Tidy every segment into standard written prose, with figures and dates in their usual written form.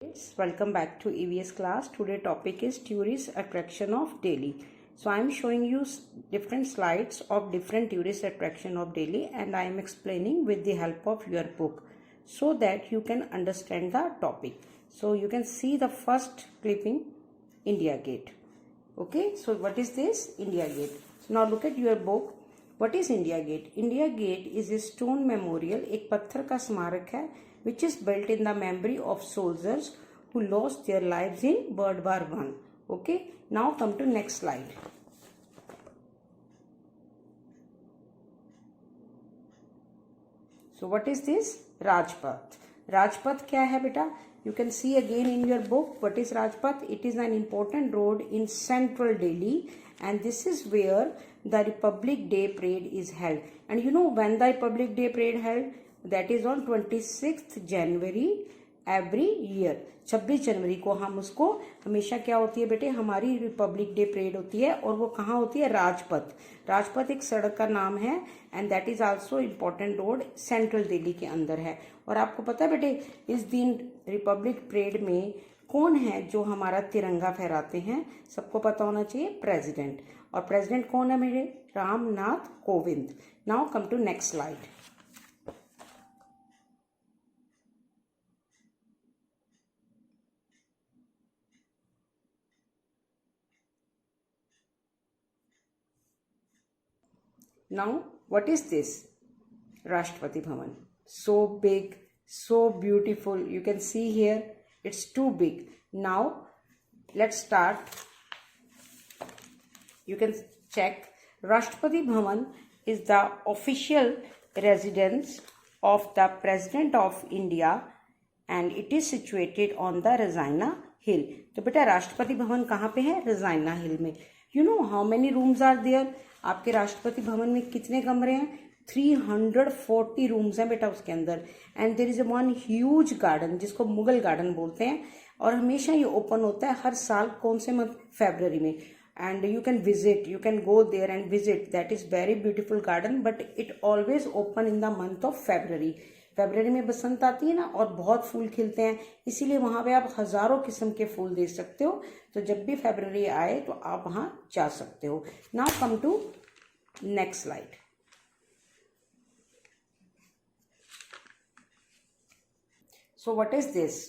Welcome back to EVS class. Today topic is tourist attraction of Delhi. So I am showing you different slides of different tourist attraction of Delhi and I am explaining with the help of your book so that you can understand the topic. So you can see the first clipping, India Gate. Okay, so what is this? India Gate. So now look at your book. What is India Gate? India Gate is a stone memorial, एक पत्थर का स्मारक है which is built in the memory of soldiers who lost their lives in World War I. Okay, now come to next slide. So what is this? Rajpath. Rajpath क्या है बेटा? You can see again in your book what is Rajpath. It is an important road in central Delhi and this is where the Republic Day parade is held. And you know when the Republic Day parade held? That is on 26th January every year. 26 जनवरी को हम उसको हमेशा क्या होती है बेटे, हमारी Republic day parade होती है और वो कहाँ होती है? राजपथ. राजपथ एक सड़क का नाम है and that is also important road central Delhi के अंदर है. और आपको पता है बेटे इस दिन रिपब्लिक परेड में कौन है जो हमारा तिरंगा फहराते हैं? सबको पता होना चाहिए, प्रेसिडेंट. और प्रेसिडेंट कौन है मेरे? Ramnath Kovind. Now come to next slide. Now, what is this? Rashtrapati Bhavan. So big, so beautiful. You can see here, it's too big. Now, let's start. You can check. Rashtrapati Bhavan is the official residence of the President of India and it is situated on the Rasaina Hill. तो बेटा राष्ट्रपति भवन कहाँ पे है? Regina हिल में. You know how many rooms are there? आपके राष्ट्रपति भवन में कितने कमरे हैं? 340 रूम्स हैं बेटा उसके अंदर. And there is one huge garden जिसको मुगल गार्डन बोलते हैं और हमेशा ये ओपन होता है हर साल. कौन से मंथ? फरवरी में. And you can visit, you can go there and visit. That is very beautiful garden but it always open in the month of February. फरवरी में बसंत आती है ना और बहुत फूल खिलते हैं, इसीलिए वहां पे आप हजारों किस्म के फूल देख सकते हो. तो जब भी फरवरी आए तो आप वहां जा सकते हो. Now come to next slide. So what is this?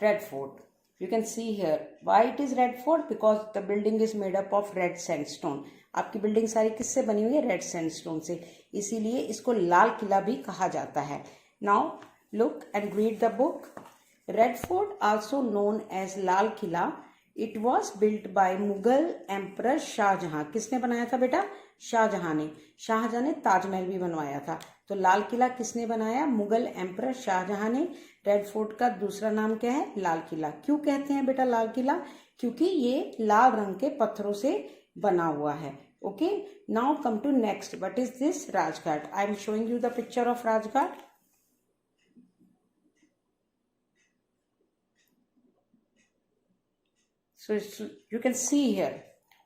Red Fort. You can see here. Why it is Red Fort? Because the building is made up of red sandstone. आपकी बिल्डिंग सारी किससे बनी हुई है? रेड सैंडस्टोन से. इसीलिए इसको लाल किला भी कहा जाता है. Now look and read the book. Red Fort, also known as Lal Killa, it was built by Mughal Emperor Shahjahan. किसने बनाया था बेटा? शाहजहां ने. शाहजहां ने ताजमहल भी बनवाया था. तो लाल किला किसने बनाया? मुगल एम्परर शाहजहां ने. रेड फोर्ट का दूसरा नाम क्या है? लाल किला. क्यों कहते हैं बेटा लाल किला? क्योंकि ये लाल रंग के पत्थरों से बना हुआ है. Okay, now come to next. What is this? Rajghat. I am showing you the picture of Rajghat. So you can see here.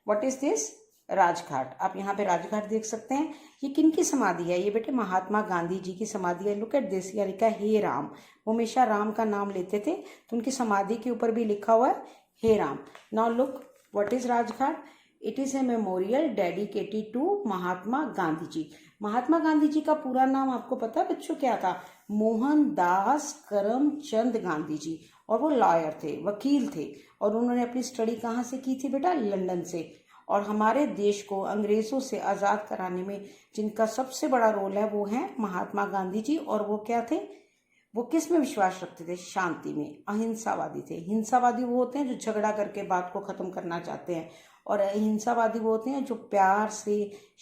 What is this? Rajghat. आप यहाँ पे राजघाट देख सकते हैं. ये किनकी समाधि है? ये बेटे महात्मा गांधी जी की समाधि है. Look at this. यहाँ लिखा है हे राम. वो हमेशा राम का नाम लेते थे तो उनकी समाधि के ऊपर भी लिखा हुआ है हे Ram. Now look what is Rajghat. It is a memorial dedicated to Mahatma Gandhi ji. Mahatma Gandhi ji का पूरा नाम आपको पता है बच्चों क्या था? मोहनदास करमचंद गांधी जी. और वो लॉयर थे, वकील थे और उन्होंने अपनी स्टडी कहाँ से की थी बेटा? लंदन से. और हमारे देश को अंग्रेजों से आज़ाद कराने में जिनका सबसे बड़ा रोल है वो है महात्मा गांधी जी. और वो क्या थे? वो किस में विश्वास रखते थे? शांति में. अहिंसावादी थे. हिंसावादी वो होते हैं जो झगड़ा करके बात को खत्म करना चाहते हैं और अहिंसावादी वो होते हैं जो प्यार से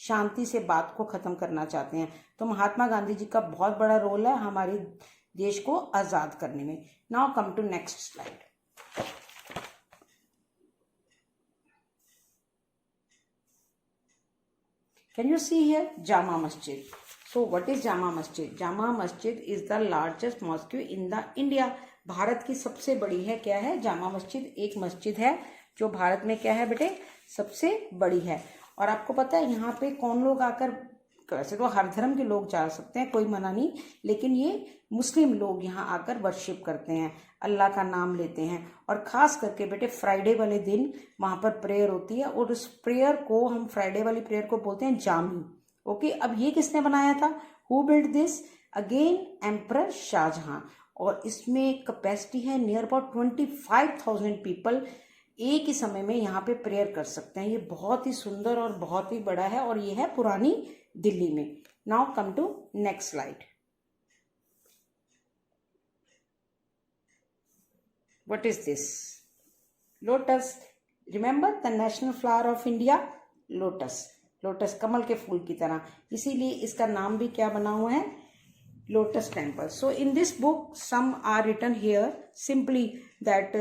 शांति से बात को खत्म करना चाहते हैं. तो महात्मा गांधी जी का बहुत बड़ा रोल है हमारे देश को आजाद करने में. Now come to next slide. Can you see here? Jama Masjid. So what is Jama Masjid? Jama Masjid is the largest mosque in the India. Bharat की सबसे बड़ी है. क्या है? जामा मस्जिद. एक मस्जिद है जो भारत में क्या है बेटे? सबसे बड़ी है. और आपको पता है यहाँ पे कौन लोग आकर वैसे तो हर धर्म के लोग जा सकते हैं, कोई मना नहीं, लेकिन ये मुस्लिम लोग यहाँ आकर वर्शिप करते हैं, अल्लाह का नाम लेते हैं। और ख़ास करके बेटे फ्राइडे वाले दिन वहाँ पर प्रेयर होती है, और उस प्रेयर को हम फ्राइडे वाली प्रेयर को बोलते हैं जामी। ओके, अब ये किसने बनाया था? Who build this? Again emperor Shahjahan. और इसमें कैपेसिटी है नियर अबाउट 25,000 पीपल एक ही समय में यहाँ पे प्रेयर कर सकते हैं। ये बहुत ही सुंदर और बहुत ही बड़ा है, और ये है पुरानी दिल्ली में। Now come to next slide. What is this? Lotus. Remember the national flower of India? Lotus. Lotus कमल के फूल की तरह, इसीलिए इसका नाम भी क्या बना हुआ है? Lotus temple. So in this book some are written here simply that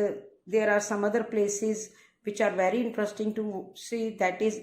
there are some other places which are very interesting to see, that is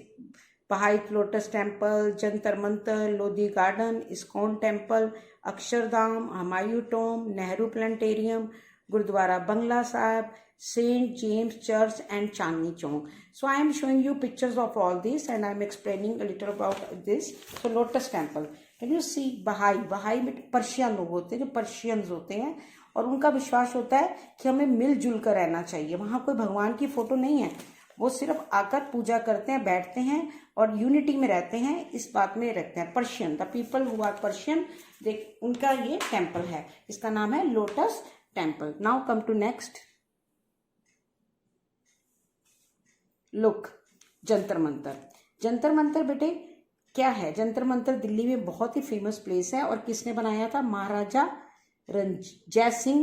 Bahai Lotus Temple, Jantar Mantar, Lodi Garden, ISKCON Temple, Akshardham, Humayun Tomb, Nehru Planetarium, Gurudwara Bangla Sahib, St. James Church and Chandni Chowk. So I am showing you pictures of all these and I am explaining a little about this. So Lotus Temple, can you see? बहाई में Persian लोग होते हैं, जो Persians होते हैं, और उनका विश्वास होता है कि हमें मिलजुल कर रहना चाहिए। वहाँ कोई भगवान की फोटो नहीं है, वो सिर्फ आकर पूजा करते हैं, बैठते हैं और यूनिटी में रहते हैं, इस बात में रखते हैं। Persian, the people who are Persian, देख उनका ये टेम्पल है, इसका नाम है lotus temple. Now come to next. Look, Jantar Mantar. Jantar Mantar बेटे क्या है? जंतर मंतर दिल्ली में बहुत ही फेमस प्लेस है, और किसने बनाया था? महाराजा जय सिंह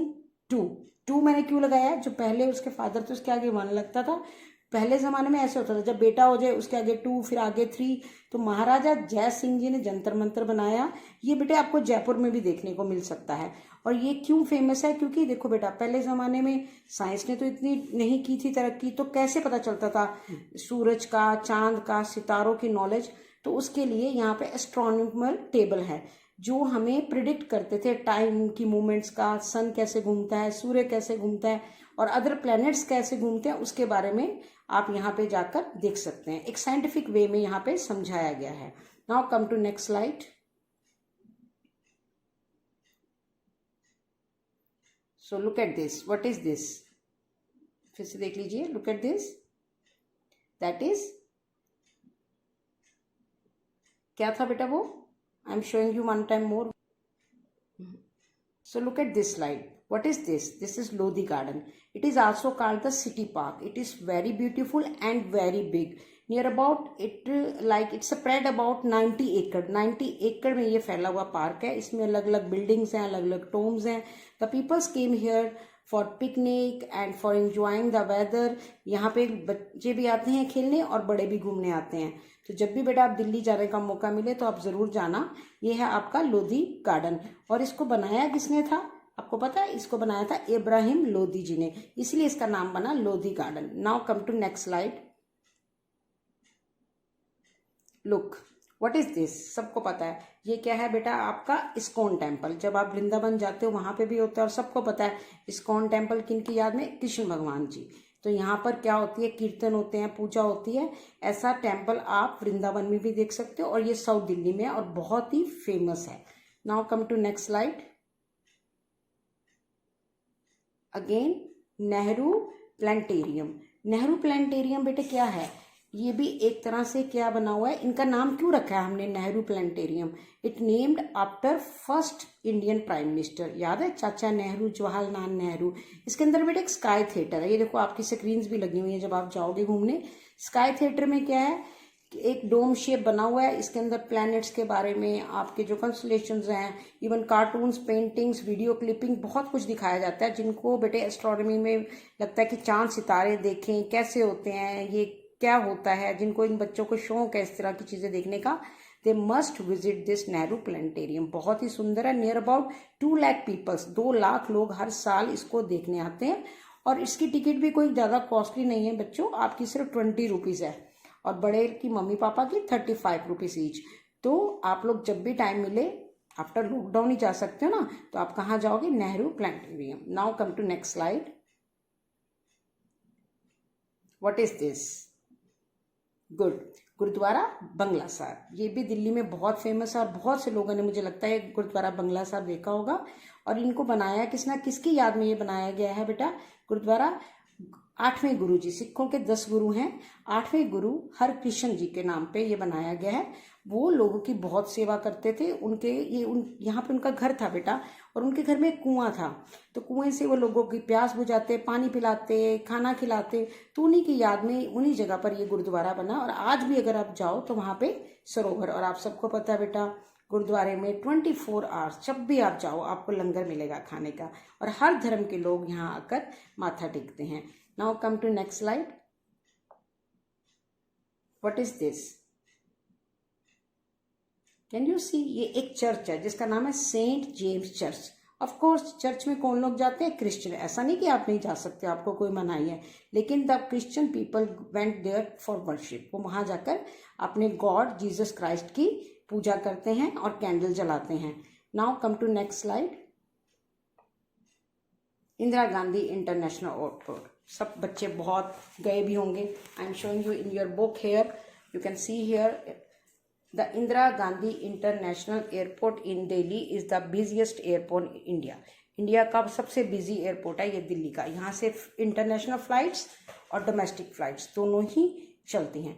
टू मैंने क्यों लगाया? जो पहले उसके फादर थे उसके आगे 1 लगता था। पहले जमाने में ऐसे होता था, जब बेटा हो जाए उसके आगे 2, फिर आगे 3। तो महाराजा जय सिंह जी ने जंतर मंतर बनाया। ये बेटे आपको जयपुर में भी देखने को मिल सकता है। और ये क्यों फेमस है? क्योंकि देखो बेटा, पहले ज़माने में साइंस ने तो इतनी नहीं की थी तरक्की, तो कैसे पता चलता था सूरज का, चांद का, सितारों की नॉलेज? तो उसके लिए यहाँ पे एस्ट्रोनॉमिकल टेबल है जो हमें प्रिडिक्ट करते थे टाइम की मूवमेंट्स का, सन कैसे घूमता है, सूर्य कैसे घूमता है, और अदर प्लैनेट्स कैसे घूमते हैं, उसके बारे में आप यहाँ पे जाकर देख सकते हैं। एक साइंटिफिक वे में यहाँ पे समझाया गया है। Now come to next slide. So look at this, what is this? फिर से देख लीजिए, look at this, that is क्या था बेटा वो? I am showing you one time more. So look at this slide. What is this? This is Lodi Garden. It is also called the City Park. It is very beautiful and very big. Near about it, like it's spread about 90 acre. 90 acre में ये फैला हुआ park है। इसमें अलग अलग buildings हैं, अलग अलग टोम्स हैं। The peoples came here for picnic and for enjoying the weather. यहाँ पे बच्चे भी आते हैं खेलने और बड़े भी घूमने आते हैं। तो जब भी बेटा आप दिल्ली जाने का मौका मिले तो आप ज़रूर जाना। ये है आपका लोधी गार्डन। और इसको बनाया किसने था? आपको पता है? इसको बनाया था इब्राहिम लोधी जी ने, इसलिए इसका नाम बना Lodhi garden. Now come to next slide. Look, what is this? सबको पता है ये क्या है बेटा? आपका इस्कॉन टेम्पल। जब आप वृंदावन जाते हो वहां पे भी होता है, और सबको पता है इस्कॉन टेम्पल किनकी याद में? कृष्ण भगवान जी। तो यहाँ पर क्या होती है? कीर्तन होते हैं, पूजा होती है। ऐसा टेम्पल आप वृंदावन में भी देख सकते हो, और ये साउथ दिल्ली में है और बहुत ही फेमस है। Now come to next slide. Again Nehru planetarium. Nehru planetarium बेटे क्या है? ये भी एक तरह से क्या बना हुआ है? इनका नाम क्यों रखा है हमने Nehru planetarium? It named after first Indian prime minister. याद है? चाचा नेहरू, जवाहरलाल नेहरू। इसके अंदर बेटे एक स्काई थिएटर है। ये देखो आपकी स्क्रीन्स भी लगी हुई है जब आप जाओगे घूमने। स्काई थिएटर में क्या है? एक डोम शेप बना हुआ है। इसके अंदर प्लैनेट्स के बारे में, आपके जो कंस्टलेशंस हैं, even cartoons, paintings, video clipping, बहुत कुछ दिखाया जाता है। जिनको बेटे एस्ट्रोनॉमी में लगता है कि चांद सितारे देखें कैसे होते हैं, ये क्या होता है, जिनको इन बच्चों को शौक है इस तरह की चीज़ें देखने का, they must visit this Nehru planetarium. बहुत ही सुंदर है। Near about 2 lakh peoples, 2 lakh लोग हर साल इसको देखने आते हैं। और इसकी टिकट भी कोई ज़्यादा कॉस्टली नहीं है बच्चों, आपकी सिर्फ 20 रुपीज़ है, और बड़े की मम्मी पापा की 35 रुपीज़ ईच। तो आप लोग जब भी टाइम मिले, आफ्टर लॉकडाउन ही जा सकते हो ना, तो आप कहाँ जाओगे? Nehru planetarium. Now come to next slide. What is this? Good. Gurdwara Bangla Sahib, ये भी दिल्ली में बहुत फेमस है और बहुत से लोगों ने, मुझे लगता है, गुरुद्वारा बंगला साहिब देखा होगा। और इनको बनाया किसकी याद में ये बनाया गया है बेटा? गुरुद्वारा 8वें गुरु जी, सिखों के 10 गुरु हैं, 8वें गुरु हरकृष्ण जी के नाम पे ये बनाया गया है। वो लोगों की बहुत सेवा करते थे। यहाँ पे उनका घर था बेटा, और उनके घर में एक कुआं था, तो कुएं से वो लोगों की प्यास बुझाते, पानी पिलाते, खाना खिलाते। तो उन्हीं की याद में उन्हीं जगह पर ये गुरुद्वारा बना। और आज भी अगर आप जाओ तो वहाँ पे सरोवर, और आप सबको पता है बेटा, गुरुद्वारे में 24 आवर्स जब भी आप जाओ आपको लंगर मिलेगा खाने का, और हर धर्म के लोग यहाँ आकर माथा टेकते हैं। Now come to next slide. What is this? Can you see? ये एक चर्च है जिसका नाम है saint James church. Of course church में कौन लोग जाते हैं? क्रिश्चियन। ऐसा नहीं कि आप नहीं जा सकते, आपको कोई मनाही है, लेकिन the Christian people went there for worship. वो वहां जाकर अपने गॉड जीसस क्राइस्ट की पूजा करते हैं और कैंडल जलाते हैं। Now come to next slide. Indira Gandhi international airport, सब बच्चे बहुत गए भी होंगे। I am showing you in your book here, you can see here the Indira Gandhi international airport in Delhi is the busiest airport in India. India का सबसे बिजी एयरपोर्ट है ये दिल्ली का। यहाँ से इंटरनेशनल फ्लाइट्स और डोमेस्टिक फ्लाइट्स दोनों ही चलती हैं।